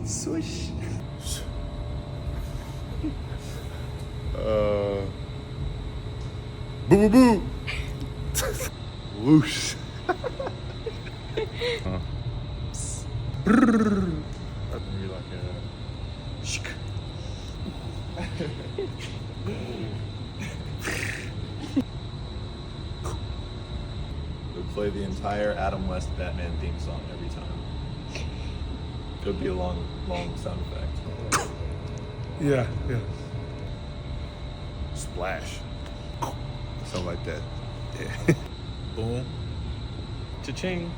Swish. Boo boo boo. Whoosh. Brrr. Maybe like a shk. Would play the entire Adam West Batman theme song every time. It would be a long sound effect. Yeah, yeah. Splash. Something like that. Yeah. Boom. Cha-ching.